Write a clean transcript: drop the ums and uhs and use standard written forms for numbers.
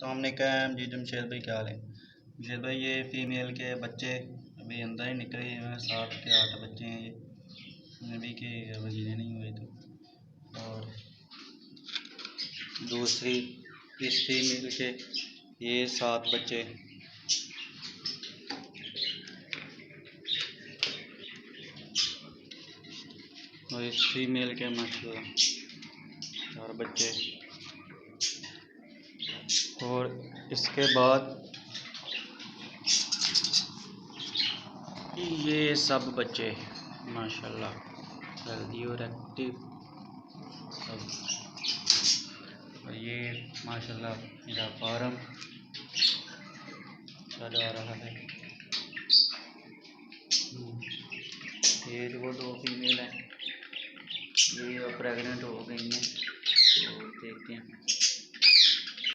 अस्सलाम वालेकुम जी। जमशेद भाई क्या हाल है? जमशेद भाई ये फीमेल के बच्चे अभी अंदर ही निकले हैं, 7 के 8 बच्चे हैं ये अभी के वजीरे नहीं हुए थे। और दूसरी इस फीमेल के ये 7 बच्चे। और इस फीमेल के माशाल्लाह 4 बच्चे। और इसके बाद ये सब बच्चे माशाल्लाह हेल्दी और एक्टिव सब। और ये माशाल्लाह मेरा फार्म चला रहा है। ये वो 2 फीमेल हैं, ये प्रेग्नेंट हो गई हैं, तो देखते हैं।